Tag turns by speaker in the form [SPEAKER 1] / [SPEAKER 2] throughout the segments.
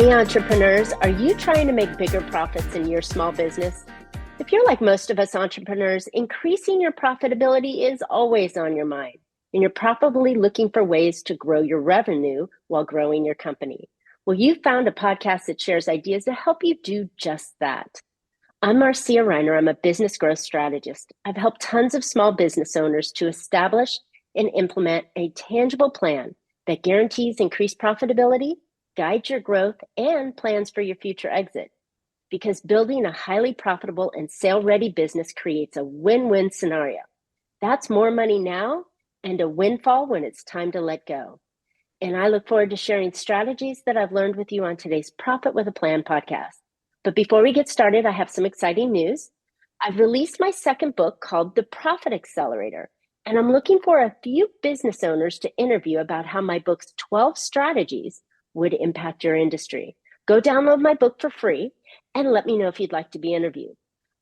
[SPEAKER 1] Hey entrepreneurs, are you trying to make bigger profits in your small business? If you're like most of us entrepreneurs, increasing your profitability is always on your mind, and you're probably looking for ways to grow your revenue while growing your company. Well, you found a podcast that shares ideas to help you do just that. I'm Marcia. I'm a business growth strategist. I've helped tons of small business owners to establish and implement a tangible plan that guarantees increased profitability, guides your growth, and plans for your future exit. Because building a highly profitable and sale-ready business creates a win-win scenario. That's more money now and a windfall when it's time to let go. And I look forward to sharing strategies that I've learned with you on today's Profit with a Plan podcast. But before we get started, I have some exciting news. I've released my second book called The Profit Accelerator, and I'm looking for a few business owners to interview about how my book's 12 strategies would impact your industry. Go download my book for free and let me know if you'd like to be interviewed.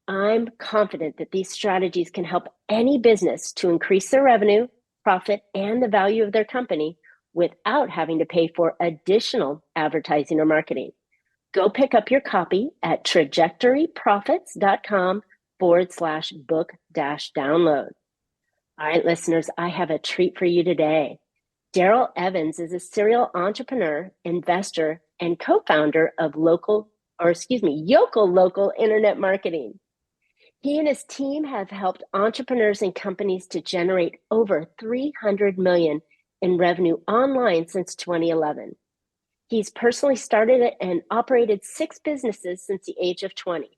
[SPEAKER 1] I'm confident that these strategies can help any business to increase their revenue, profit, and the value of their company without having to pay for additional advertising or marketing. Go pick up your copy at trajectoryprofits.com/book-download. All right, listeners, I have a treat for you today. Darrell Evans is a serial entrepreneur, investor, and co-founder of Yokel Local Internet Marketing. He and his team have helped entrepreneurs and companies to generate over $300 million in revenue online since 2011. He's personally started and operated 6 businesses since the age of 20.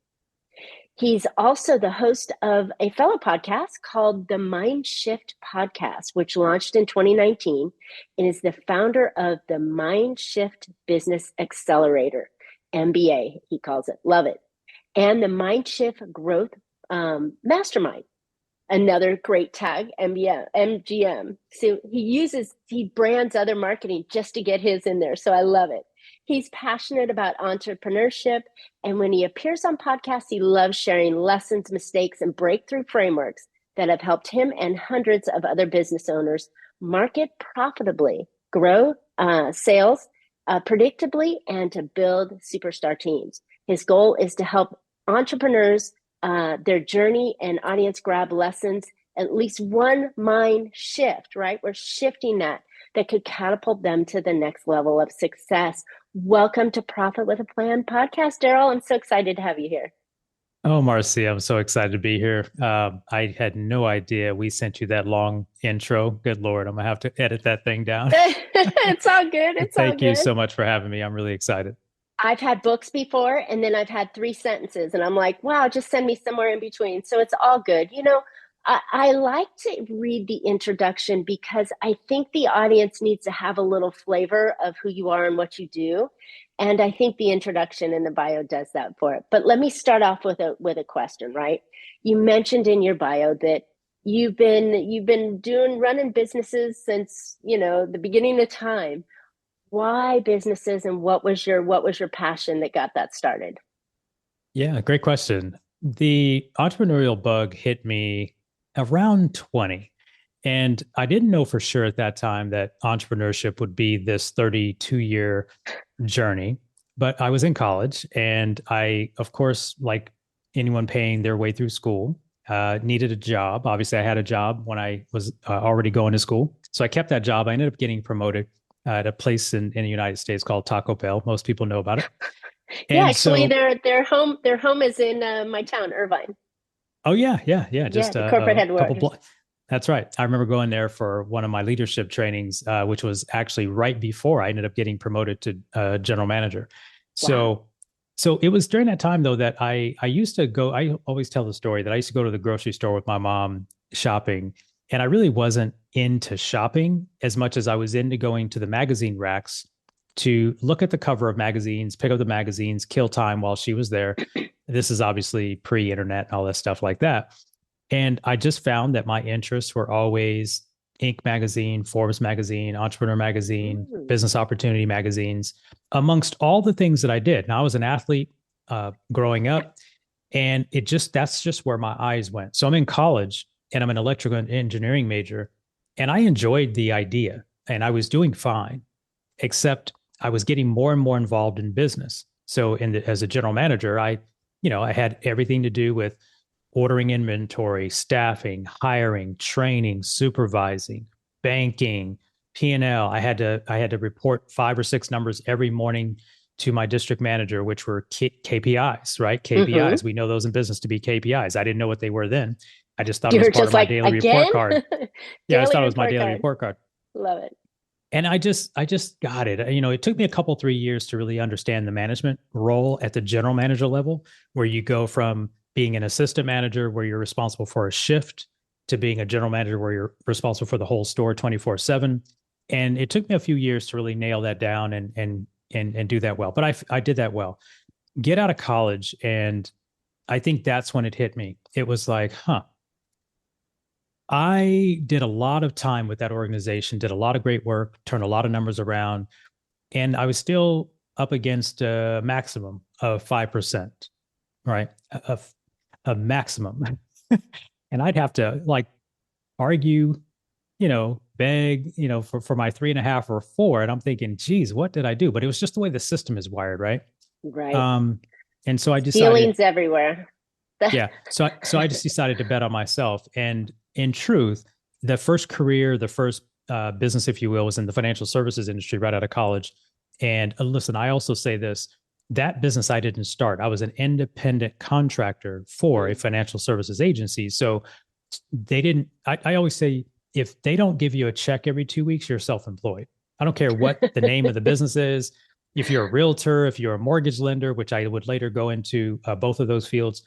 [SPEAKER 1] He's also the host of a fellow podcast called the Mind Shift Podcast, which launched in 2019, and is the founder of the Mind Shift Business Accelerator, MBA, he calls it. Love it. And the Mind Shift Growth Mastermind, another great tag, MGM. So he brands other marketing just to get his in there. So I love it. He's passionate about entrepreneurship. And when he appears on podcasts, he loves sharing lessons, mistakes, and breakthrough frameworks that have helped him and hundreds of other business owners market profitably, grow sales predictably, and to build superstar teams. His goal is to help entrepreneurs their journey and audience grab lessons, at least one mind shift, right? We're shifting that could catapult them to the next level of success. Welcome to Profit with a Plan podcast, Darrell. I'm so excited to have you here.
[SPEAKER 2] Oh, Marcia, I'm so excited to be here. I had no idea we sent you that long intro. Good Lord, I'm going to have to edit that thing down.
[SPEAKER 1] It's all good.
[SPEAKER 2] Thank you so much for having me. I'm really excited.
[SPEAKER 1] I've had books before, and then I've had 3 sentences, and I'm like, wow, just send me somewhere in between. So it's all good. You know, I like to read the introduction because I think the audience needs to have a little flavor of who you are and what you do. And I think the introduction and the bio does that for it. But let me start off with a question, right? You mentioned in your bio that you've been running businesses since, the beginning of time. Why businesses, and what was your passion that got that started?
[SPEAKER 2] Yeah, great question. The entrepreneurial bug hit me around 20. And I didn't know for sure at that time that entrepreneurship would be this 32-year journey. But I was in college, and I, of course, like anyone paying their way through school, needed a job. Obviously, I had a job when I was already going to school. So I kept that job. I ended up getting promoted at a place in the United States called Taco Bell. Most people know about it.
[SPEAKER 1] Yeah, actually, their home is in my town, Irvine.
[SPEAKER 2] Oh yeah. Just
[SPEAKER 1] the corporate headquarters.
[SPEAKER 2] That's right. I remember going there for one of my leadership trainings, which was actually right before I ended up getting promoted to general manager. Wow. So it was during that time though that I used to go. I always tell the story that I used to go to the grocery store with my mom shopping, and I really wasn't into shopping as much as I was into going to the magazine racks to look at the cover of magazines, pick up the magazines, kill time while she was there. This is obviously pre-internet and all that stuff like that. And I just found that my interests were always Inc. magazine, Forbes magazine, Entrepreneur magazine, Business Opportunity magazines, amongst all the things that I did. Now, I was an athlete growing up, and that's just where my eyes went. So I'm in college, and I'm an electrical engineering major, and I enjoyed the idea, and I was doing fine, except I was getting more and more involved in business. So as a general manager, I had everything to do with ordering inventory, staffing, hiring, training, supervising, banking, P&L. I had to report 5 or 6 numbers every morning to my district manager, which were KPIs, right?
[SPEAKER 1] Mm-hmm.
[SPEAKER 2] KPIs. We know those in business to be KPIs. I didn't know what they were then. I just thought it was
[SPEAKER 1] You're
[SPEAKER 2] part
[SPEAKER 1] just
[SPEAKER 2] of my
[SPEAKER 1] like,
[SPEAKER 2] daily report
[SPEAKER 1] again?
[SPEAKER 2] card. Yeah, I just
[SPEAKER 1] Daily
[SPEAKER 2] thought it was my
[SPEAKER 1] report
[SPEAKER 2] daily
[SPEAKER 1] card.
[SPEAKER 2] report card.
[SPEAKER 1] Love it.
[SPEAKER 2] And I just got it. It took me a couple, 3 years to really understand the management role at the general manager level, where you go from being an assistant manager where you're responsible for a shift to being a general manager where you're responsible for the whole store 24/7. And it took me a few years to really nail that down and do that well. But I did that well. Get out of college, and I think that's when it hit me. It was like, huh, I did a lot of time with that organization, did a lot of great work, turned a lot of numbers around, and I was still up against a maximum of 5%, right? A maximum. And I'd have to like argue, beg, for my 3.5 or 4. And I'm thinking, geez, what did I do? But it was just the way the system is wired, right?
[SPEAKER 1] Right.
[SPEAKER 2] Um, and so I decided,
[SPEAKER 1] Ceilings everywhere.
[SPEAKER 2] yeah. So I just decided to bet on myself. And in truth, the first business, if you will, was in the financial services industry right out of college. And listen, I also say this: that business I didn't start. I was an independent contractor for a financial services agency. So they didn't. I always say, if they don't give you a check every 2 weeks, you're self-employed. I don't care what the name of the business is. If you're a realtor, if you're a mortgage lender, which I would later go into both of those fields.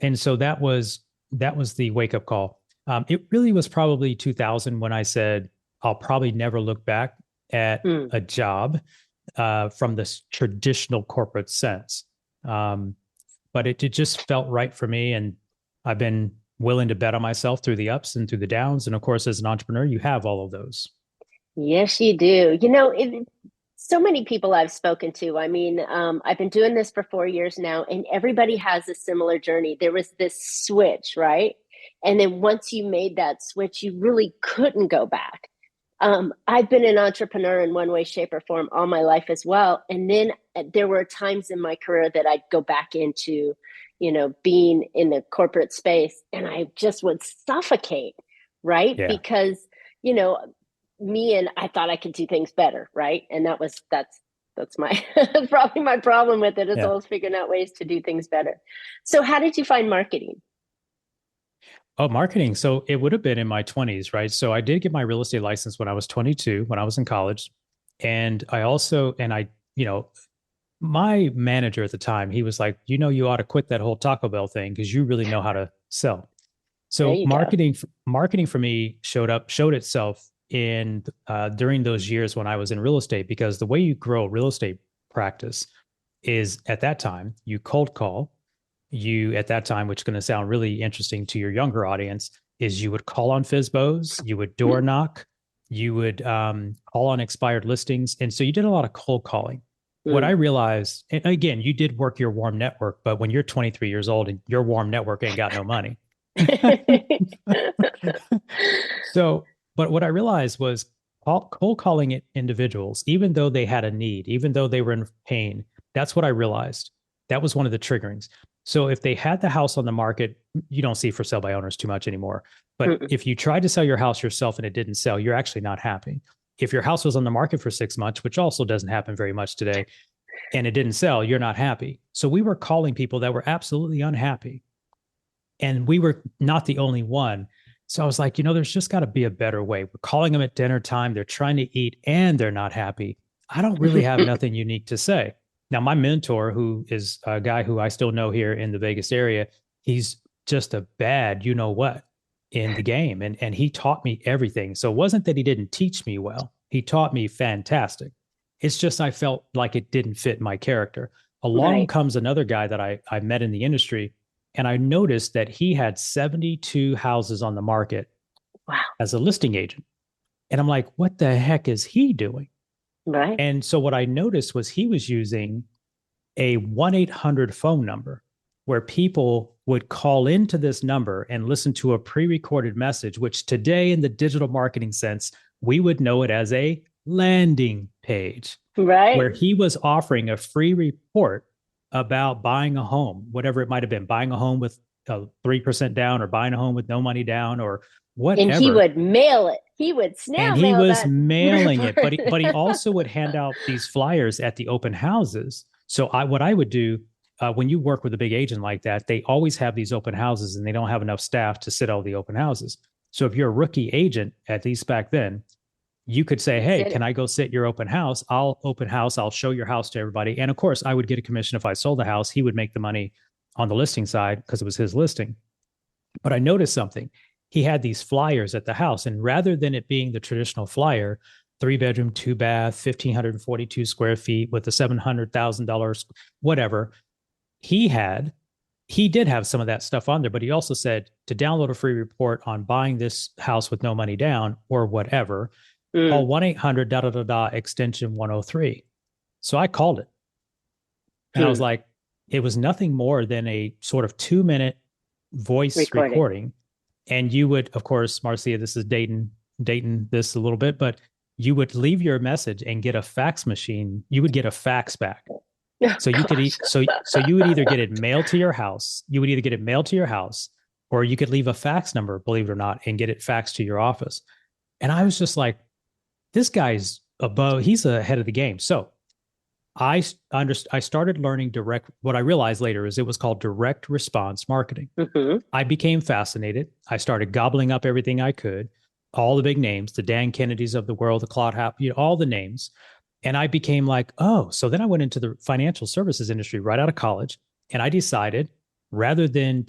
[SPEAKER 2] And so that was the wake up call. It really was probably 2000 when I said, I'll probably never look back at
[SPEAKER 1] Mm.
[SPEAKER 2] a job from this traditional corporate sense. Um, but it just felt right for me. And I've been willing to bet on myself through the ups and through the downs. And of course, as an entrepreneur, you have all of those.
[SPEAKER 1] Yes, you do. So many people I've spoken to. I mean, I've been doing this for 4 years now, and everybody has a similar journey. There was this switch, right? And then once you made that switch, you really couldn't go back. I've been an entrepreneur in one way, shape, or form all my life as well. And then there were times in my career that I'd go back into, being in the corporate space, and I just would suffocate, right?
[SPEAKER 2] Yeah.
[SPEAKER 1] Because, you know, me and I thought I could do things better, right? And that's my probably my problem with it is
[SPEAKER 2] Yeah.
[SPEAKER 1] always figuring out ways to do things better. So how did you find marketing?
[SPEAKER 2] Oh, marketing. So it would have been in my 20s, right? So I did get my real estate license when I was 22, when I was in college. And you know, my manager at the time, he was like, you ought to quit that whole Taco Bell thing because you really know how to sell.
[SPEAKER 1] There
[SPEAKER 2] So
[SPEAKER 1] you go.
[SPEAKER 2] marketing for me showed itself in during those years when I was in real estate, because the way you grow a real estate practice is, at that time, you cold call. You, at that time, which is going to sound really interesting to your younger audience, is you would call on FISBOs, you would door knock, you would call on expired listings. And so you did a lot of cold calling. What I
[SPEAKER 1] Mm.
[SPEAKER 2] realized, and again, you did work your warm network, but when you're 23 years old and your warm network ain't got no money. So, but what I realized was cold calling it individuals, even though they had a need, even though they were in pain. That's what I realized. That was one of the triggerings. So if they had the house on the market, you don't see for sale by owners too much anymore. But
[SPEAKER 1] Mm.
[SPEAKER 2] if you tried to sell your house yourself and it didn't sell, you're actually not happy. If your house was on the market for 6 months, which also doesn't happen very much today, and it didn't sell, you're not happy. So we were calling people that were absolutely unhappy. And we were not the only one. So I was like, there's just got to be a better way. We're calling them at dinner time. They're trying to eat and they're not happy. I don't really have nothing unique to say. Now, my mentor, who is a guy who I still know here in the Vegas area, he's just a bad, what, in the game. And he taught me everything. So it wasn't that he didn't teach me well. He taught me fantastic. It's just I felt like it didn't fit my character. Along
[SPEAKER 1] Right.
[SPEAKER 2] comes another guy that I met in the industry, and I noticed that he had 72 houses on the market
[SPEAKER 1] Wow.
[SPEAKER 2] as a listing agent. And I'm like, what the heck is he doing?
[SPEAKER 1] Right.
[SPEAKER 2] And so what I noticed was he was using a 1-800 phone number where people would call into this number and listen to a pre-recorded message, which today in the digital marketing sense, we would know it as a landing page.
[SPEAKER 1] Right.
[SPEAKER 2] where he was offering a free report about buying a home, whatever it might have been, buying a home with 3% down or buying a home with no money down or
[SPEAKER 1] And he
[SPEAKER 2] whatever.
[SPEAKER 1] would mail it. He would
[SPEAKER 2] And
[SPEAKER 1] snail
[SPEAKER 2] he
[SPEAKER 1] mail
[SPEAKER 2] was
[SPEAKER 1] that
[SPEAKER 2] mailing it,
[SPEAKER 1] report.
[SPEAKER 2] but he also would hand out these flyers at the open houses. So what I would do when you work with a big agent like that, they always have these open houses and they don't have enough staff to sit all the open houses. So if you're a rookie agent, at least back then, you could say, hey, can I go sit your open house? I'll open house. I'll show your house to everybody. And of course, I would get a commission if I sold the house. He would make the money on the listing side because it was his listing. But I noticed something. He had these flyers at the house. And rather than it being the traditional flyer, 3 bedroom, 2 bath, 1,542 square feet with a $700,000, whatever, he did have some of that stuff on there, but he also said to download a free report on buying this house with no money down or whatever, call 1-800 da da da da extension 103. So I called it. And I was like, it was nothing more than a sort of 2-minute voice recording. And you would, of course, Marcia, this is dating this a little bit, but you would leave your message and get a fax machine. You would get a fax back. So you could so you would either get it mailed to your house. You would either get it mailed to your house, or you could leave a fax number, believe it or not, and get it faxed to your office. And I was just like, this guy's above. He's ahead of the game. So I started learning direct. What I realized later is it was called direct response marketing.
[SPEAKER 1] Mm-hmm.
[SPEAKER 2] I became fascinated. I started gobbling up everything I could, all the big names, the Dan Kennedys of the world, the Claude Hap, all the names. And I became like, oh, so then I went into the financial services industry right out of college. And I decided rather than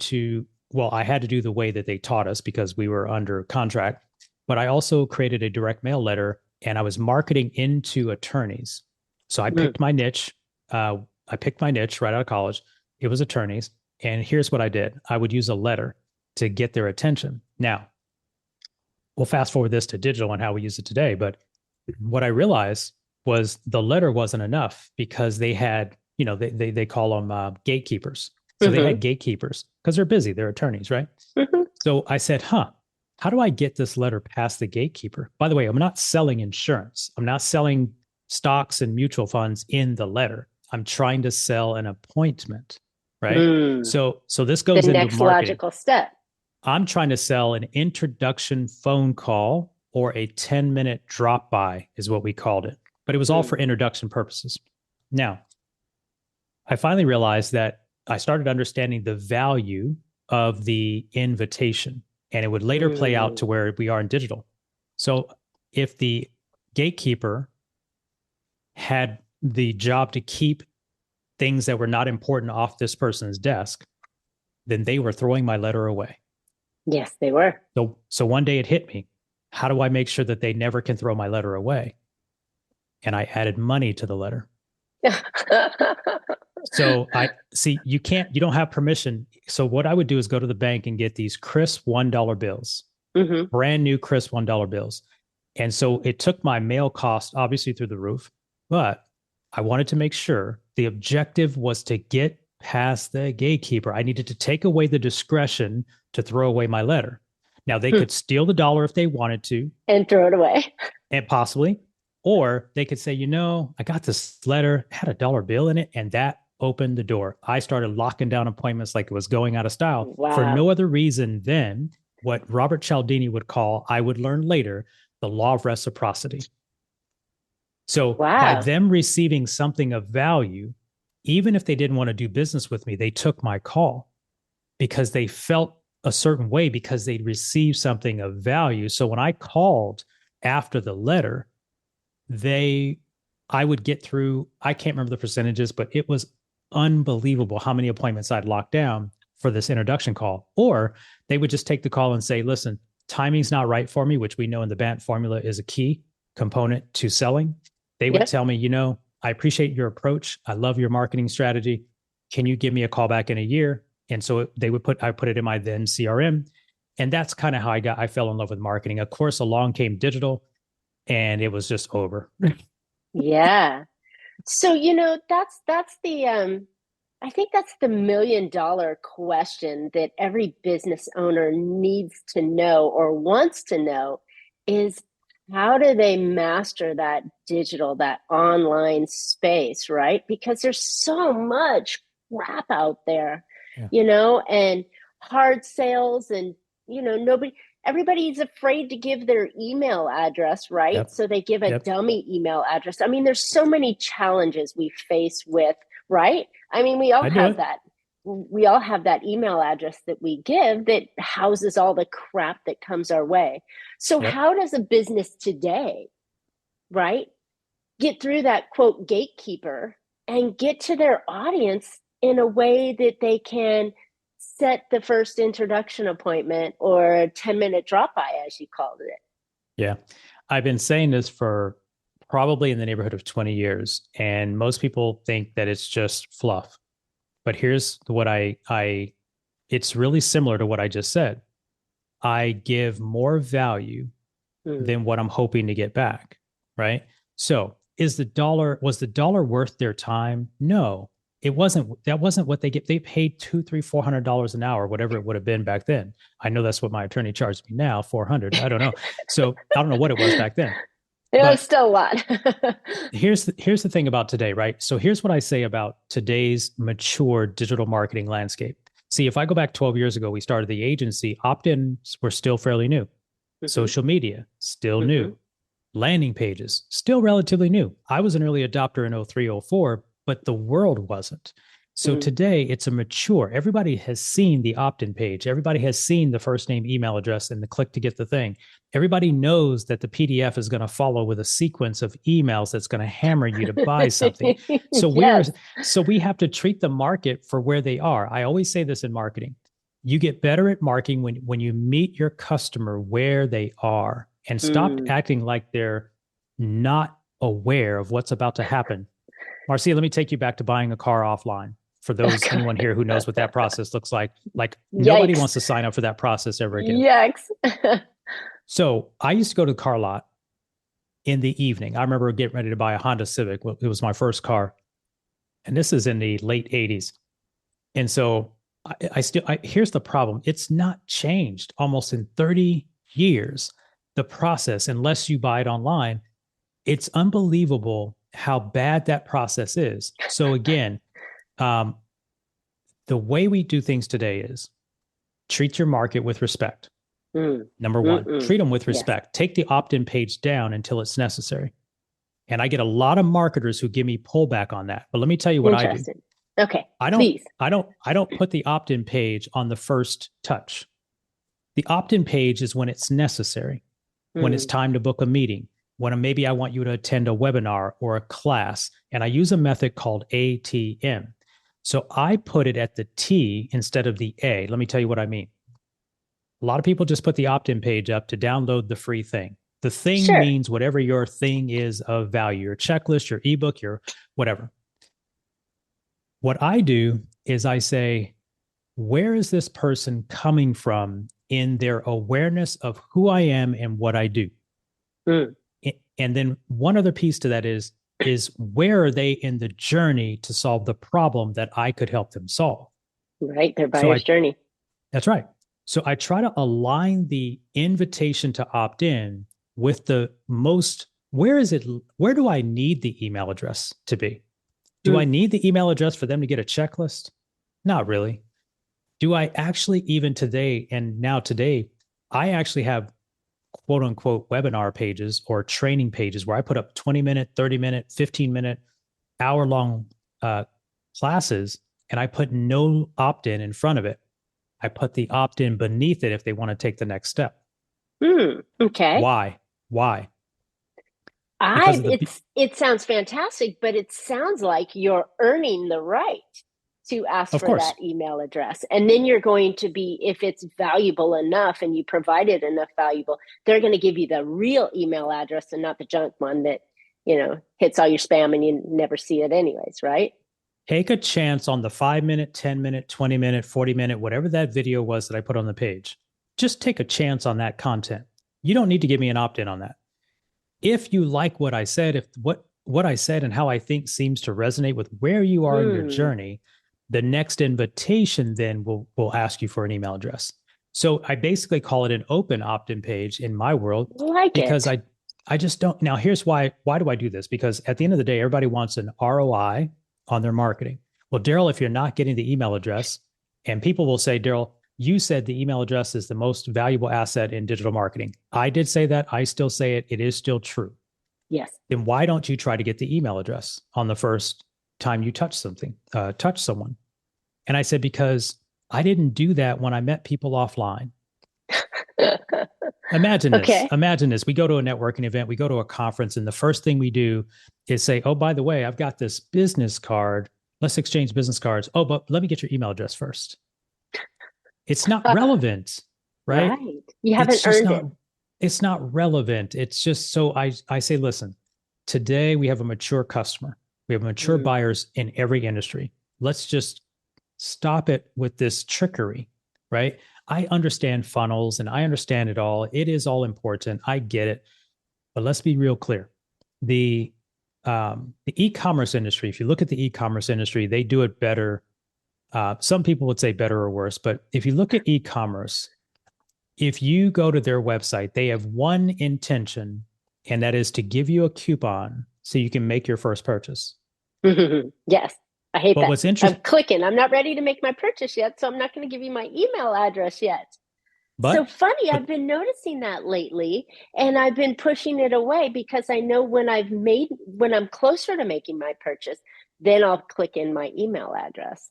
[SPEAKER 2] I had to do the way that they taught us because we were under contract, but I also created a direct mail letter and I was marketing into attorneys. So I picked my niche. I picked my niche right out of college. It was attorneys. And here's what I did. I would use a letter to get their attention. Now, we'll fast forward this to digital and how we use it today. But what I realized was the letter wasn't enough because they had, they call them gatekeepers. So they had gatekeepers because they're busy. They're attorneys, right? So I said, how do I get this letter past the gatekeeper? By the way, I'm not selling insurance. I'm not selling stocks and mutual funds in the letter. I'm trying to sell an appointment, right? So this goes into
[SPEAKER 1] next
[SPEAKER 2] marketing.
[SPEAKER 1] Logical step.
[SPEAKER 2] I'm trying to sell an introduction phone call or a 10-minute drop by is what we called it. But it was all for introduction purposes. Now, I finally realized that I started understanding the value of the invitation, and it would later play out to where we are in digital. So if the gatekeeper had the job to keep things that were not important off this person's desk, then they were throwing my letter away.
[SPEAKER 1] Yes, they were.
[SPEAKER 2] So one day it hit me. How do I make sure that they never can throw my letter away? And I added money to the letter. So you don't have permission. So what I would do is go to the bank and get these crisp $1 bills, brand new crisp $1 bills. And so it took my mail cost obviously through the roof, but I wanted to make sure the objective was to get past the gatekeeper. I needed to take away the discretion to throw away my letter. Now they could steal the dollar if they wanted to.
[SPEAKER 1] And throw it away.
[SPEAKER 2] And possibly. Or they could say, I got this letter, had a dollar bill in it, and that opened the door. I started locking down appointments like it was going out of style for no other reason than what Robert Cialdini would call, I would learn later, the law of reciprocity. So by them receiving something of value, even if they didn't want to do business with me, they took my call because they felt a certain way because they'd received something of value. So when I called after the letter, I would get through, I can't remember the percentages, but it was unbelievable how many appointments I'd locked down for this introduction call. Or they would just take the call and say, listen, timing's not right for me, which we know in the BANT formula is a key component to selling. They would tell me, I appreciate your approach. I love your marketing strategy. Can you give me a call back in a year? And so I put it in my then CRM. And that's kind of how I fell in love with marketing. Of course, along came digital. And it was just over.
[SPEAKER 1] Yeah. So, that's the, I think that's the $1 million question that every business owner needs to know or wants to know is, how do they master that that online space, right? Because there's so much crap out there,
[SPEAKER 2] Yeah.
[SPEAKER 1] and hard sales and, everybody's afraid to give their email address, right?
[SPEAKER 2] Yep.
[SPEAKER 1] So they give a
[SPEAKER 2] Yep.
[SPEAKER 1] dummy email address. I mean, there's so many challenges we face with, right? I mean, we all
[SPEAKER 2] I do
[SPEAKER 1] have
[SPEAKER 2] it.
[SPEAKER 1] that. We all have that email address that we give that houses all the crap that comes our way. So,
[SPEAKER 2] Yep.
[SPEAKER 1] how does a business today, right, get through that quote gatekeeper and get to their audience in a way that they can set the first introduction appointment or a 10-minute drop by, as you called it?
[SPEAKER 2] Yeah. I've been saying this for probably in the neighborhood of 20 years, and most people think that it's just fluff. But here's what I it's really similar to what I just said. I give more value
[SPEAKER 1] Mm.
[SPEAKER 2] than what I'm hoping to get back, right? So, was the dollar worth their time? No, it wasn't. That wasn't what they get. They paid two, three, $400 an hour, whatever it would have been back then. I know that's what my attorney charged me now, 400. I don't know. So I don't know what it was back then.
[SPEAKER 1] It was
[SPEAKER 2] But
[SPEAKER 1] still a lot.
[SPEAKER 2] here's the thing about today, right? So here's what I say about today's mature digital marketing landscape. See, if I go back 12 years ago, we started the agency, opt-ins were still fairly new.
[SPEAKER 1] Mm-hmm.
[SPEAKER 2] Social media, still
[SPEAKER 1] Mm-hmm.
[SPEAKER 2] new. Landing pages, still relatively new. I was an early adopter in 03, 04, but the world wasn't. So
[SPEAKER 1] Mm.
[SPEAKER 2] today it's a mature, everybody has seen the opt-in page. Everybody has seen the first name, email address, and the click to get the thing. Everybody knows that the PDF is going to follow with a sequence of emails that's going to hammer you to buy something. So
[SPEAKER 1] Yes.
[SPEAKER 2] we have to treat the market for where they are. I always say this in marketing. You get better at marketing when you meet your customer where they are and stop
[SPEAKER 1] Mm.
[SPEAKER 2] acting like they're not aware of what's about to happen. Marcia, let me take you back to buying a car offline. For those anyone here who knows what that process looks like nobody
[SPEAKER 1] Yikes.
[SPEAKER 2] wants to sign up for that process ever again.
[SPEAKER 1] Yikes.
[SPEAKER 2] So I used to go to the car lot in the evening. I remember getting ready to buy a Honda Civic. It was my first car, and this is in the late '80s. And so here's the problem. It's not changed almost in 30 years. The process, unless you buy it online, it's unbelievable how bad that process is. So again, um, the way we do things today is treat your market with respect.
[SPEAKER 1] Mm.
[SPEAKER 2] Number one,
[SPEAKER 1] Mm-mm.
[SPEAKER 2] treat them with
[SPEAKER 1] Yes.
[SPEAKER 2] respect. Take the opt-in page down until it's necessary. And I get a lot of marketers who give me pullback on that. But let me tell you what I do.
[SPEAKER 1] Interesting. Okay,
[SPEAKER 2] I don't
[SPEAKER 1] please.
[SPEAKER 2] I don't put the opt-in page on the first touch. The opt-in page is when it's necessary, when it's
[SPEAKER 1] Mm.
[SPEAKER 2] time to book a meeting, when maybe I want you to attend a webinar or a class, and I use a method called ATM. So I put it at the T instead of the A. Let me tell you what I mean. A lot of people just put the opt-in page up to download the free thing. The thing
[SPEAKER 1] Sure.
[SPEAKER 2] means whatever your thing is of value, your checklist, your ebook, your whatever. What I do is I say, where is this person coming from in their awareness of who I am and what I do?
[SPEAKER 1] Mm.
[SPEAKER 2] And then one other piece to that is where are they in the journey to solve the problem that I could help them solve?
[SPEAKER 1] Right, their
[SPEAKER 2] So
[SPEAKER 1] buyer's journey.
[SPEAKER 2] that's right. So I try to align the invitation to opt in with the most, where do I need the email address to be? Do I
[SPEAKER 1] Mm.
[SPEAKER 2] need the email address for them to get a checklist? Not really. Do I actually even today, and now today, I actually have quote unquote webinar pages or training pages where I put up 20-minute, 30-minute, 15-minute, hour-long classes, and I put no opt-in in front of it. I put the opt-in beneath it if they want to take the next step.
[SPEAKER 1] Mm. Okay.
[SPEAKER 2] Why? Why? Because
[SPEAKER 1] I
[SPEAKER 2] of the
[SPEAKER 1] it sounds fantastic, but it sounds like you're earning the right to ask
[SPEAKER 2] of
[SPEAKER 1] for
[SPEAKER 2] course.
[SPEAKER 1] that email address. And then you're going to be, if it's valuable enough and you provided enough valuable, they're going to give you the real email address and not the junk one that, hits all your spam and you never see it anyways, right?
[SPEAKER 2] Take a chance on the 5-minute, 10-minute, 20-minute, 40-minute, whatever that video was that I put on the page. Just take a chance on that content. You don't need to give me an opt-in on that. If you like what I said, if what I said and how I think seems to resonate with where you are in your journey, the next invitation then will ask you for an email address. So I basically call it an open opt-in page in my world
[SPEAKER 1] Like
[SPEAKER 2] because
[SPEAKER 1] it.
[SPEAKER 2] I just don't. Now, here's why. Why do I do this? Because at the end of the day, everybody wants an ROI on their marketing. Well, Darrell, if you're not getting the email address, and people will say, Darrell, you said the email address is the most valuable asset in digital marketing. I did say that. I still say it. It is still true.
[SPEAKER 1] Yes.
[SPEAKER 2] Then why don't you try to get the email address on the first time you touch someone? And I said, because I didn't do that when I met people offline. Imagine this.
[SPEAKER 1] Okay.
[SPEAKER 2] Imagine this. We go to a networking event, we go to a conference, and the first thing we do is say, oh, by the way, I've got this business card. Let's exchange business cards. Oh, but let me get your email address first. It's not relevant, right?
[SPEAKER 1] Right. You
[SPEAKER 2] It's
[SPEAKER 1] haven't
[SPEAKER 2] just
[SPEAKER 1] earned
[SPEAKER 2] not,
[SPEAKER 1] it.
[SPEAKER 2] it's not relevant. It's just so I say, listen, today we have a mature customer. We have mature
[SPEAKER 1] Mm.
[SPEAKER 2] buyers in every industry. Let's just stop it with this trickery, right? I understand funnels and I understand it all. It is all important. I get it. But let's be real clear. The the e-commerce industry, if you look at the e-commerce industry, they do it better. Some people would say better or worse, but if you look at e-commerce, if you go to their website, they have one intention, and that is to give you a coupon so you can make your first purchase.
[SPEAKER 1] Yes. I hate
[SPEAKER 2] But
[SPEAKER 1] that.
[SPEAKER 2] what's
[SPEAKER 1] I'm
[SPEAKER 2] interesting,
[SPEAKER 1] clicking. I'm not ready to make my purchase yet, so I'm not going to give you my email address yet. So
[SPEAKER 2] but
[SPEAKER 1] funny, I've
[SPEAKER 2] but
[SPEAKER 1] been noticing that lately, and I've been pushing it away because I know when I'm closer to making my purchase, then I'll click in my email address.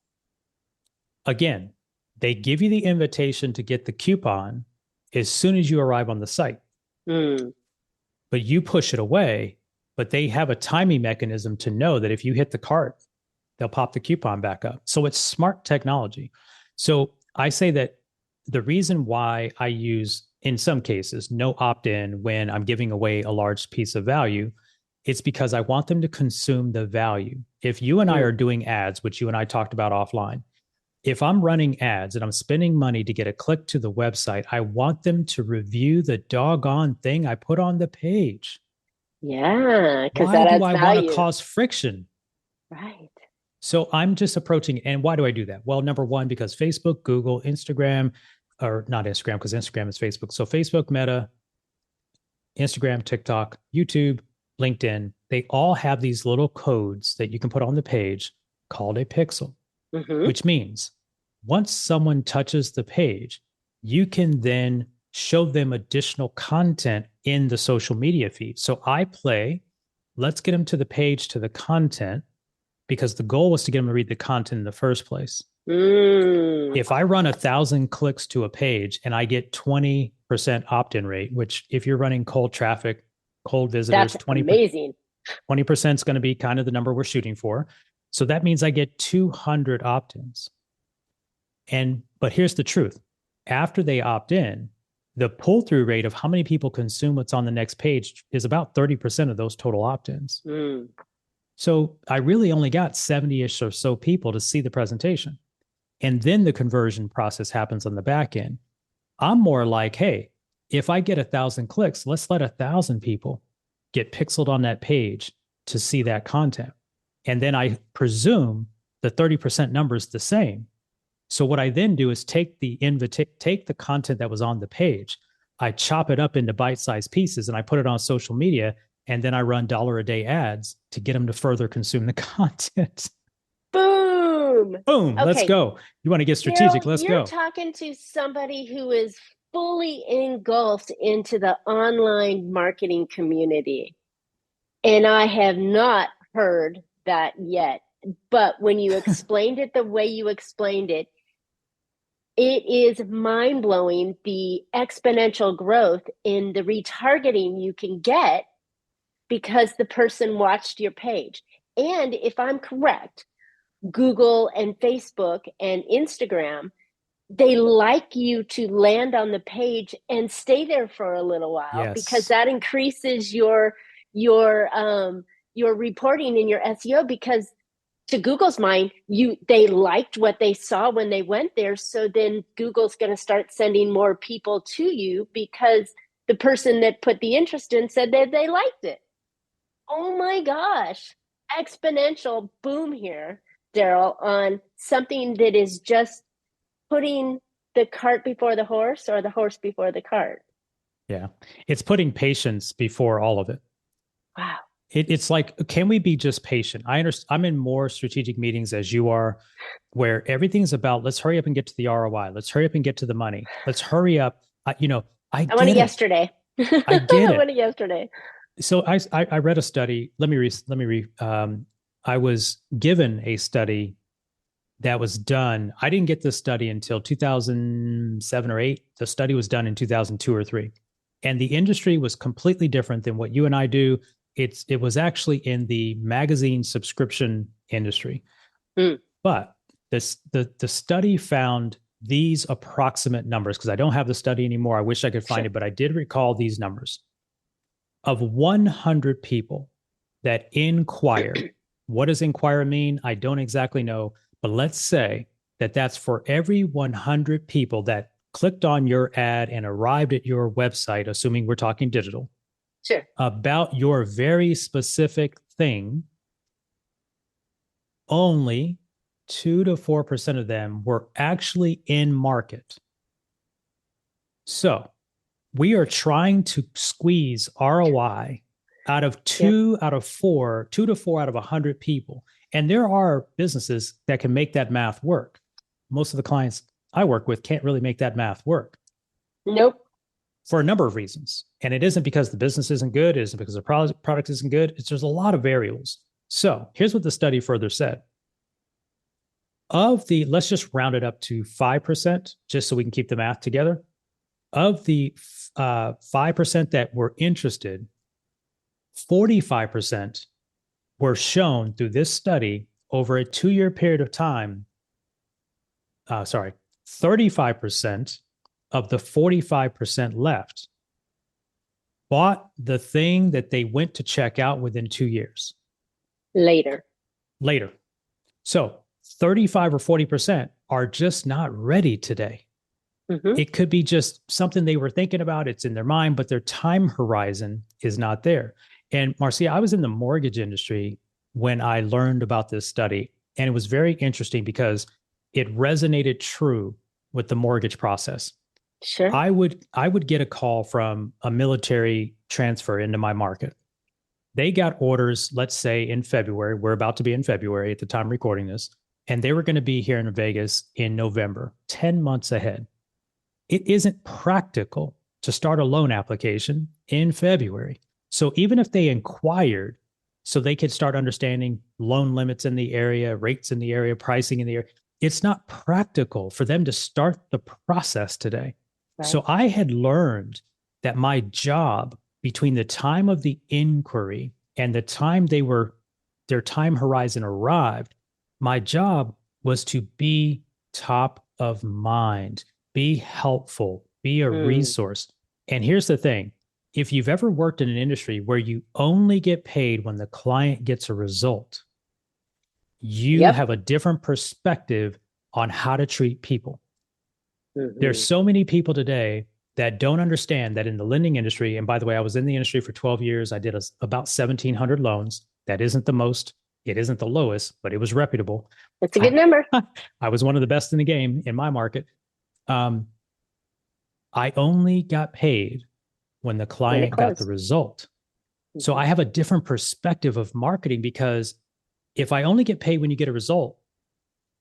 [SPEAKER 2] again, they give you the invitation to get the coupon as soon as you arrive on the site,
[SPEAKER 1] Mm.
[SPEAKER 2] but you push it away. But they have a timing mechanism to know that if you hit the cart, they'll pop the coupon back up. So it's smart technology. So I say that the reason why I use, in some cases, no opt in when I'm giving away a large piece of value, it's because I want them to consume the value. If you and I
[SPEAKER 1] Mm.
[SPEAKER 2] are doing ads, which you and I talked about offline, if I'm running ads and I'm spending money to get a click to the website, I want them to review the doggone thing I put on the page.
[SPEAKER 1] Yeah, because
[SPEAKER 2] Why
[SPEAKER 1] that
[SPEAKER 2] do
[SPEAKER 1] adds
[SPEAKER 2] I want to
[SPEAKER 1] value.
[SPEAKER 2] cause friction?
[SPEAKER 1] Right.
[SPEAKER 2] So I'm just approaching, and why do I do that? Well, number one, because Facebook, Google, Instagram, or not Instagram, because Instagram is Facebook. So Facebook, Meta, Instagram, TikTok, YouTube, LinkedIn, they all have these little codes that you can put on the page called a pixel,
[SPEAKER 1] Hmm.
[SPEAKER 2] which means once someone touches the page, you can then show them additional content in the social media feed. So I play, let's get them to the page, to the content, because the goal was to get them to read the content in the first place.
[SPEAKER 1] Mm.
[SPEAKER 2] If I run 1,000 clicks to a page and I get 20% opt-in rate, which if you're running cold traffic, cold visitors,
[SPEAKER 1] That's
[SPEAKER 2] 20%
[SPEAKER 1] amazing.
[SPEAKER 2] is going to be kind of the number we're shooting for. So that means I get 200 opt-ins. But here's the truth. After they opt in, the pull-through rate of how many people consume what's on the next page is about 30% of those total opt-ins.
[SPEAKER 1] Mm.
[SPEAKER 2] So I really only got 70-ish or so people to see the presentation. And then the conversion process happens on the back end. I'm more like, hey, if I get 1,000 clicks, let's let 1,000 people get pixeled on that page to see that content. And then I presume the 30% number is the same. So what I then do is take take the content that was on the page, I chop it up into bite-sized pieces, and I put it on social media, and then I run dollar a day ads to get them to further consume the content.
[SPEAKER 1] Boom.
[SPEAKER 2] Boom, let's
[SPEAKER 1] Okay,
[SPEAKER 2] go. You want to get
[SPEAKER 1] Darrell,
[SPEAKER 2] strategic? Let's
[SPEAKER 1] you're
[SPEAKER 2] go.
[SPEAKER 1] talking to somebody who is fully engulfed into the online marketing community. And I have not heard that yet. But when you explained it the way you explained it, it is mind blowing the exponential growth in the retargeting you can get because the person watched your page. And if I'm correct, Google and Facebook and Instagram, they like you to land on the page and stay there for a little while because
[SPEAKER 2] Yes.
[SPEAKER 1] that increases your reporting and your SEO because to Google's mind, they liked what they saw when they went there. So then Google's going to start sending more people to you because the person that put the interest in said that they liked it. Oh my gosh. Exponential boom here, Darrell, on something that is just putting the cart before the horse or the horse before the cart.
[SPEAKER 2] Yeah. It's putting patience before all of it.
[SPEAKER 1] Wow.
[SPEAKER 2] It's like, can we be just patient? I understand. I'm in more strategic meetings as you are, where everything's about let's hurry up and get to the ROI. Let's hurry up and get to the money. Let's hurry up. I
[SPEAKER 1] I want it
[SPEAKER 2] get it.
[SPEAKER 1] yesterday.
[SPEAKER 2] I get
[SPEAKER 1] I
[SPEAKER 2] it.
[SPEAKER 1] want it yesterday.
[SPEAKER 2] So I read a study. I was given a study that was done. I didn't get this study until 2007 or 8. The study was done in 2002 or 3. And the industry was completely different than what you and I do. It was actually in the magazine subscription industry.
[SPEAKER 1] Mm.
[SPEAKER 2] But the study found these approximate numbers because I don't have the study anymore. I wish I could find
[SPEAKER 1] Sure.
[SPEAKER 2] it, but I did recall these numbers. Of 100 people that inquire, what does inquire mean? I don't exactly know, but let's say that that's for every 100 people that clicked on your ad and arrived at your website, assuming we're talking digital,
[SPEAKER 1] Sure.
[SPEAKER 2] about your very specific thing, only 2 to 4% of them were actually in market. So we are trying to squeeze ROI out of
[SPEAKER 1] Yep.
[SPEAKER 2] 2 to 4 out of 100 people. And there are businesses that can make that math work. Most of the clients I work with can't really make that math work
[SPEAKER 1] Nope.
[SPEAKER 2] for a number of reasons. And it isn't because the business isn't good, it isn't because the product isn't good. There's a lot of variables. So here's what the study further said. Let's just round it up to 5%, just so we can keep the math together. Of the 5% that were interested, 45% were shown through this study over a 2-year period of time. 35% of the 45% left bought the thing that they went to check out within 2 years.
[SPEAKER 1] Later.
[SPEAKER 2] So 35 or 40% are just not ready today.
[SPEAKER 1] Mm-hmm.
[SPEAKER 2] It could be just something they were thinking about. It's in their mind, but their time horizon is not there. And Marcia, I was in the mortgage industry when I learned about this study. And it was very interesting because it resonated true with the mortgage process.
[SPEAKER 1] Sure.
[SPEAKER 2] I would get a call from a military transfer into my market. They got orders, let's say in February. We're about to be in February at the time recording this. And they were going to be here in Vegas in November, 10 months ahead. It isn't practical to start a loan application in February. So even if they inquired so they could start understanding loan limits in the area, rates in the area, pricing in the area, it's not practical for them to start the process today.
[SPEAKER 1] Right.
[SPEAKER 2] So I had learned that my job between the time of the inquiry and the time their time horizon arrived, my job was to be top of mind, be helpful, be a resource. And here's the thing. If you've ever worked in an industry where you only get paid when the client gets a result, you have a different perspective on how to treat people. Mm-hmm. There's so many people today that don't understand that in the lending industry, and by the way, I was in the industry for 12 years. I did about 1,700 loans. That isn't the most, it isn't the lowest, but it was reputable.
[SPEAKER 1] That's a good number.
[SPEAKER 2] I was one of the best in the game in my market. I only got paid when the client got the result. Mm-hmm. So I have a different perspective of marketing because if I only get paid when you get a result,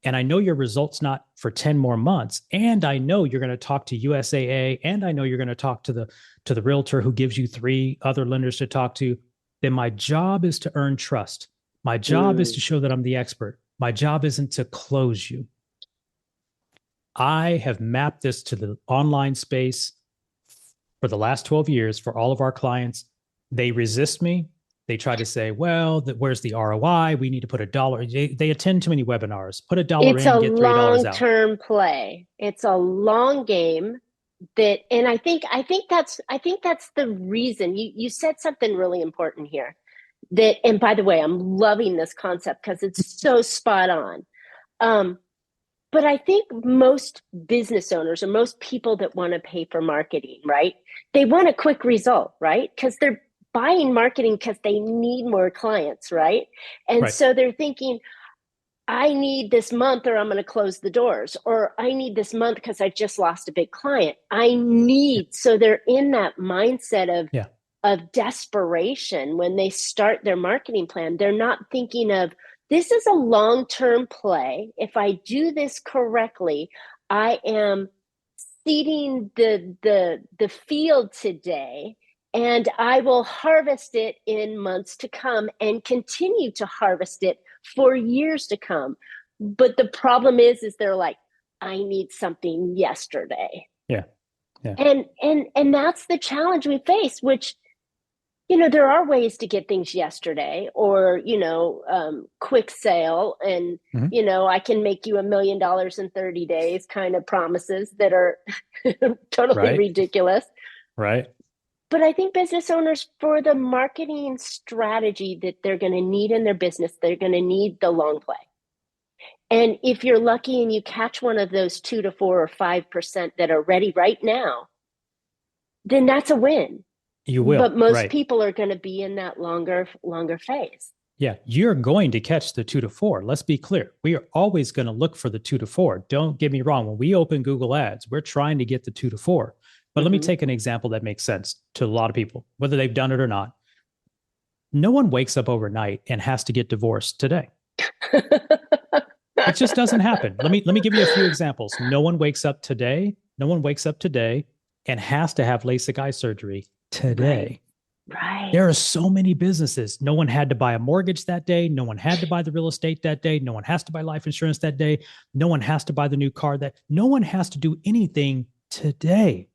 [SPEAKER 2] and I know your result's not for 10 more months, and I know you're going to talk to USAA, and I know you're going to talk to the realtor who gives you 3 other lenders to talk to, then my job is to earn trust. My job is to show that I'm the expert. My job isn't to close you. I have mapped this to the online space for the last 12 years for all of our clients. They resist me. They try to say, well, where's the ROI? We need to put $1. They attend too many webinars. Put $1 in, get $3 out.
[SPEAKER 1] It's a long-term play. It's a long game and I think that's the reason you said something really important here. And by the way, I'm loving this concept because it's so spot on. But I think most business owners or most people that want to pay for marketing, right? They want a quick result, right? Because they're buying marketing because they need more clients, right? And so they're thinking, I need this month or I'm going to close the doors, or I need this month because I just lost a big client. I
[SPEAKER 2] Yeah.
[SPEAKER 1] need, so they're in that mindset
[SPEAKER 2] Yeah.
[SPEAKER 1] of desperation when they start their marketing plan. They're not thinking of, this is a long-term play. If I do this correctly, I am seeding the field today, and I will harvest it in months to come and continue to harvest it for years to come. But the problem is they're like, I need something yesterday.
[SPEAKER 2] Yeah. Yeah.
[SPEAKER 1] And that's the challenge we face, which, there are ways to get things yesterday, or, quick sale, and,
[SPEAKER 2] Mhm.
[SPEAKER 1] I can make you $1 million in 30 days kind of promises that are totally
[SPEAKER 2] Right.
[SPEAKER 1] ridiculous.
[SPEAKER 2] Right.
[SPEAKER 1] But I think business owners, for the marketing strategy that they're going to need in their business, they're going to need the long play. And if you're lucky and you catch one of those 2 to 4 or 5% that are ready right now, then that's a win.
[SPEAKER 2] You
[SPEAKER 1] But
[SPEAKER 2] will.
[SPEAKER 1] most
[SPEAKER 2] Right.
[SPEAKER 1] people are going to be in that longer phase.
[SPEAKER 2] Yeah. You're going to catch the 2 to 4. Let's be clear. We are always going to look for the 2 to 4. Don't get me wrong. When we open Google Ads, we're trying to get the 2 to 4. But let me
[SPEAKER 1] Mm-hmm.
[SPEAKER 2] take an example that makes sense to a lot of people, whether they've done it or not. No one wakes up overnight and has to get divorced today. It just doesn't happen. Let me give you a few examples. No one wakes up today. No one wakes up today and has to have LASIK eye surgery
[SPEAKER 1] Right.
[SPEAKER 2] today.
[SPEAKER 1] Right.
[SPEAKER 2] There are so many businesses. No one had to buy a mortgage that day. No one had to buy the real estate that day. No one has to buy life insurance that day. No one has to buy the new car that. No one has to do anything today.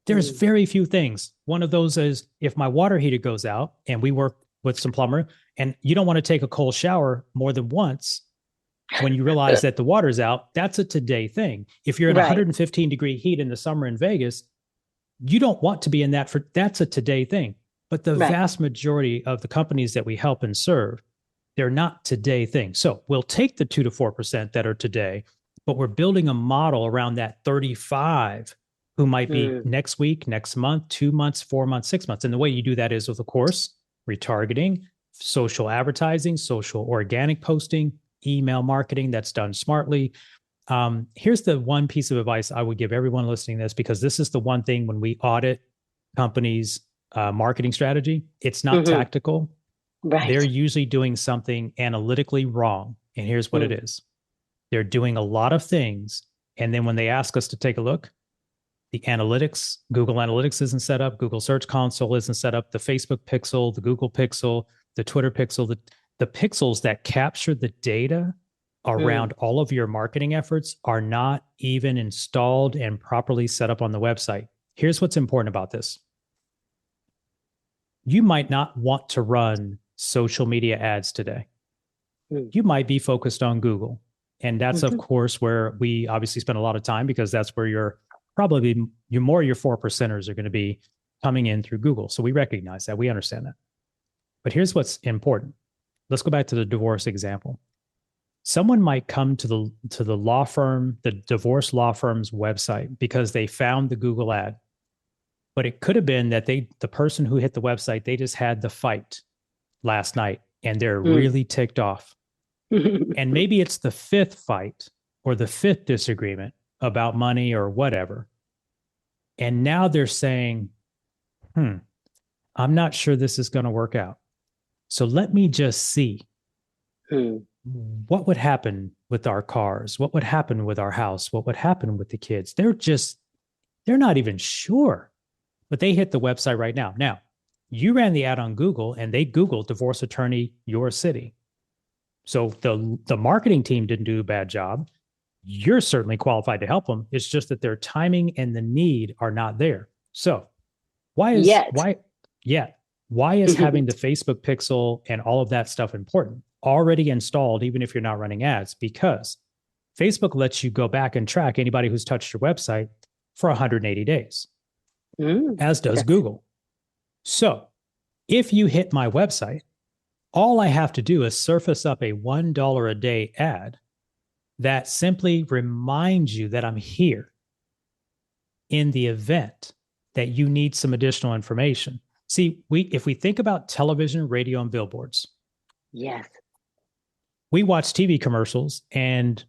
[SPEAKER 2] There's
[SPEAKER 1] Mm.
[SPEAKER 2] very few things. One of those is if my water heater goes out and we work with some plumber and you don't want to take a cold shower more than once when you realize that the water's out, that's a today thing. If you're in
[SPEAKER 1] Right.
[SPEAKER 2] 115-degree heat in the summer in Vegas, you don't want to be in that that's a today thing. But the
[SPEAKER 1] Right.
[SPEAKER 2] vast majority of the companies that we help and serve, they're not today things. So we'll take the 2 to 4% that are today, but we're building a model around that 35 who might be
[SPEAKER 1] Mm.
[SPEAKER 2] next week, next month, 2 months, 4 months, 6 months. And the way you do that is with, of course, retargeting, social advertising, social organic posting, email marketing that's done smartly. Here's the one piece of advice I would give everyone listening to this, because this is the one thing when we audit companies' marketing strategy, it's not
[SPEAKER 1] Mm-hmm.
[SPEAKER 2] tactical. They're
[SPEAKER 1] Right.
[SPEAKER 2] usually doing something analytically wrong. And here's what it
[SPEAKER 1] Mm.
[SPEAKER 2] is. They're doing a lot of things. And then when they ask us to take a look, the analytics, Google Analytics isn't set up, Google Search Console isn't set up, the Facebook Pixel, the Google Pixel, the Twitter Pixel, the pixels that capture the data
[SPEAKER 1] Mm.
[SPEAKER 2] around all of your marketing efforts are not even installed and properly set up on the website. Here's what's important about this. You might not want to run social media ads today.
[SPEAKER 1] Mm.
[SPEAKER 2] You might be focused on Google. And that's, of
[SPEAKER 1] Mm-hmm.
[SPEAKER 2] course, where we obviously spend a lot of time, because that's where your 4%ers are going to be coming in through Google. So we recognize that. We understand that. But here's what's important. Let's go back to the divorce example. Someone might come to the law firm, the divorce law firm's website, because they found the Google ad. But it could have been that the person who hit the website, they just had the fight last night and they're
[SPEAKER 1] Mm.
[SPEAKER 2] really ticked off. And maybe it's the fifth fight or the fifth disagreement about money or whatever. And now they're saying, I'm not sure this is going to work out. So let me just see
[SPEAKER 1] Mm.
[SPEAKER 2] what would happen with our cars, what would happen with our house, what would happen with the kids. They're not even sure, but they hit the website right now. Now, you ran the ad on Google and they Googled divorce attorney, your city. So the marketing team didn't do a bad job. You're certainly qualified to help them. It's just that their timing and the need are not there. So
[SPEAKER 1] Yet.
[SPEAKER 2] why is having the Facebook pixel and all of that stuff important? Already installed, even if you're not running ads, because Facebook lets you go back and track anybody who's touched your website for 180 days,
[SPEAKER 1] Mm.
[SPEAKER 2] as does
[SPEAKER 1] That's,
[SPEAKER 2] Google. So if you hit my website, all I have to do is surface up a $1 a day ad that simply reminds you that I'm here in the event that you need some additional information. See, if we think about television, radio, and billboards,
[SPEAKER 1] yes.
[SPEAKER 2] we watch TV commercials, and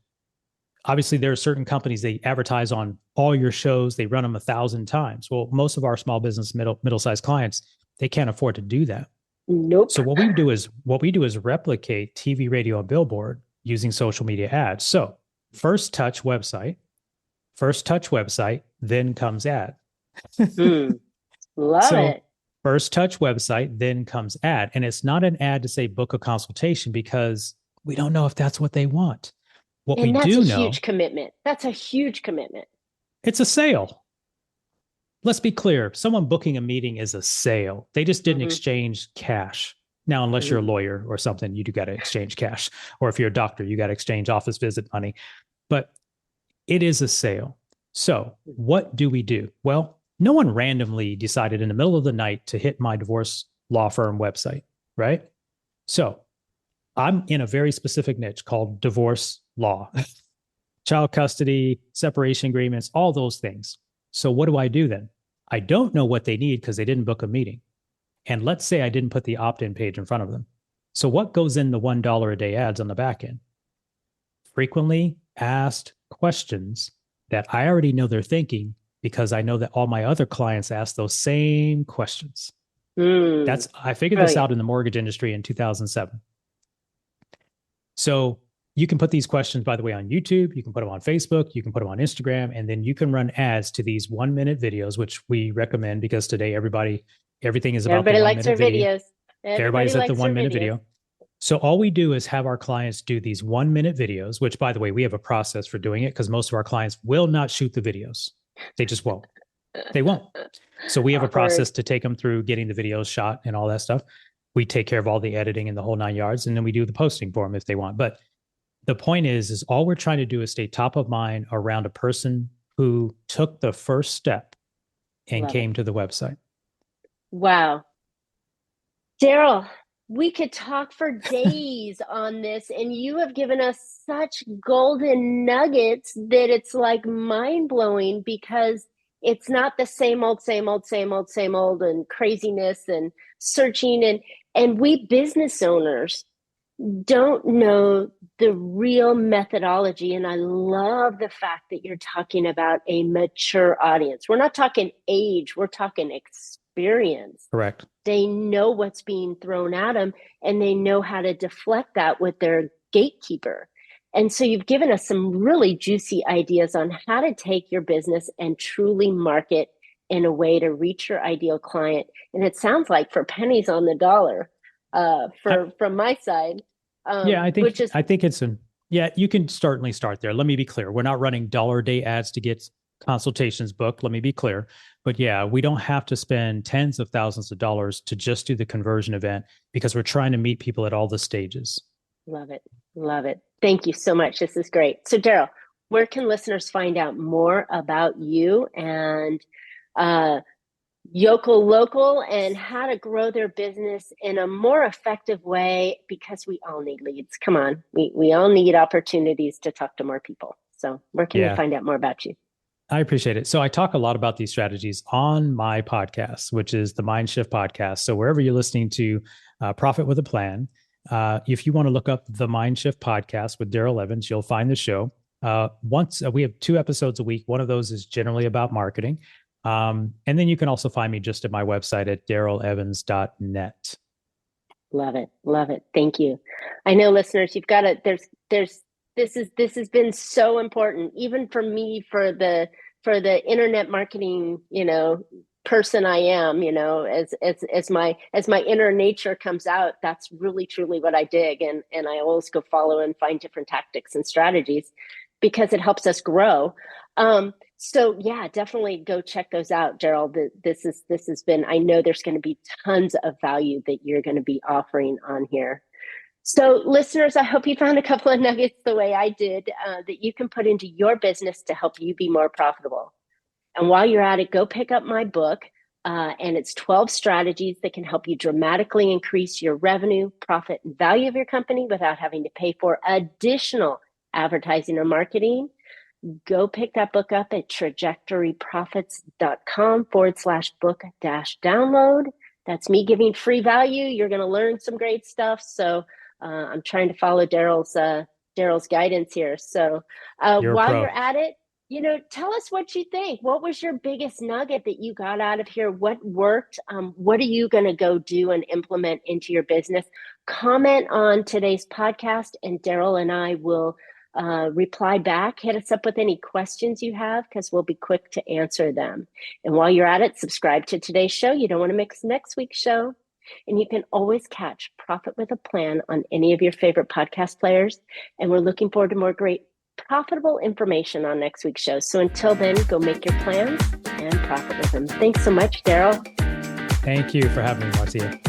[SPEAKER 2] obviously there are certain companies, they advertise on all your shows, they run them 1,000 times. Well, most of our small business middle-sized clients, they can't afford to do that.
[SPEAKER 1] Nope.
[SPEAKER 2] So what we do is replicate TV, radio, and billboard using social media ads. So first touch website, then comes ad.
[SPEAKER 1] Love
[SPEAKER 2] So
[SPEAKER 1] it.
[SPEAKER 2] first touch website, then comes ad. And it's not an ad to say book a consultation, because we don't know if that's what they want. What we
[SPEAKER 1] And that's a
[SPEAKER 2] do know,
[SPEAKER 1] huge commitment. That's a huge commitment.
[SPEAKER 2] it's a sale. Let's be clear. Someone booking a meeting is a sale. They just didn't exchange cash. Now, unless you're a lawyer or something, you do got to exchange cash. Or if you're a doctor, you got to exchange office visit money. But it is a sale. So what do we do? Well, no one randomly decided in the middle of the night to hit my divorce law firm website, right? So I'm in a very specific niche called divorce law, child custody, separation agreements, all those things. So what do I do then? I don't know what they need because they didn't book a meeting. And let's say I didn't put the opt-in page in front of them. So what goes in the $1 a day ads on the back end? Frequently asked questions that I already know they're thinking, because I know that all my other clients ask those same questions. I figured this out in the mortgage industry in 2007. So you can put these questions, by the way, on YouTube, you can put them on Facebook, you can put them on Instagram, and then you can run ads to these 1-minute videos, which we recommend because today everything is about
[SPEAKER 1] everybody
[SPEAKER 2] the
[SPEAKER 1] likes their
[SPEAKER 2] video.
[SPEAKER 1] videos.
[SPEAKER 2] Everybody's at the 1-minute video. So all we do is have our clients do these 1-minute videos, which, by the way, we have a process for doing it because most of our clients will not shoot the videos. They just won't. They won't. So we have a process to take them through getting the videos shot and all that stuff. We take care of all the editing and the whole 9 yards, and then we do the posting for them if they want. But the point is all we're trying to do is stay top of mind around a person who took the first step and came to the website.
[SPEAKER 1] Wow. Darrell, we could talk for days on this, and you have given us such golden nuggets that it's like mind-blowing, because it's not the same old and craziness and searching, and we business owners don't know the real methodology. And I love the fact that you're talking about a mature audience. We're not talking age, we're talking experience.
[SPEAKER 2] Correct.
[SPEAKER 1] They know what's being thrown at them, and they know how to deflect that with their gatekeeper. And so you've given us some really juicy ideas on how to take your business and truly market in a way to reach your ideal client. And it sounds like for pennies on the dollar, from my side.
[SPEAKER 2] I think you can certainly start there. Let me be clear. We're not running dollar a day ads to get consultations booked. Let me be clear. But yeah, we don't have to spend tens of thousands of dollars to just do the conversion event, because we're trying to meet people at all the stages.
[SPEAKER 1] Love it. Love it. Thank you so much. This is great. So Darrell, where can listeners find out more about you and Yokel Local, and how to grow their business in a more effective way? Because we all need leads. Come on. We all need opportunities to talk to more people. So where can they find out more about you?
[SPEAKER 2] I appreciate it. So I talk a lot about these strategies on my podcast, which is the Mind Shift podcast. So wherever you're listening to Profit with a Plan, if you want to look up the Mind Shift podcast with Darrell Evans, you'll find the show. We have 2 episodes a week. One of those is generally about marketing. And then you can also find me just at my website at darrellevans.net. Love
[SPEAKER 1] it. Love it. Thank you. I know, listeners, you've got to, this has been so important, even for me, for the internet marketing, person I am, as my inner nature comes out, that's really truly what I dig. And I always go follow and find different tactics and strategies, because it helps us grow. So yeah, definitely go check those out, Darrell. This has been, I know there's going to be tons of value that you're going to be offering on here. So listeners, I hope you found a couple of nuggets the way I did, that you can put into your business to help you be more profitable. And while you're at it, go pick up my book. And it's 12 strategies that can help you dramatically increase your revenue, profit, and value of your company without having to pay for additional advertising or marketing. Go pick that book up at trajectoryprofits.com/book-download. That's me giving free value. You're going to learn some great stuff. So I'm trying to follow Darrell's guidance here. So
[SPEAKER 2] You're a
[SPEAKER 1] while
[SPEAKER 2] pro.
[SPEAKER 1] you're at it, tell us what you think. What was your biggest nugget that you got out of here? What worked? What are you going to go do and implement into your business? Comment on today's podcast, and Darrell and I will reply back. Hit us up with any questions you have, because we'll be quick to answer them. And while you're at it, subscribe to today's show. You don't want to miss next week's show. And you can always catch Profit with a Plan on any of your favorite podcast players. And we're looking forward to more great profitable information on next week's show. So until then, go make your plans and profit with them. Thanks so much, Darrell.
[SPEAKER 2] Thank you for having me, Marcia.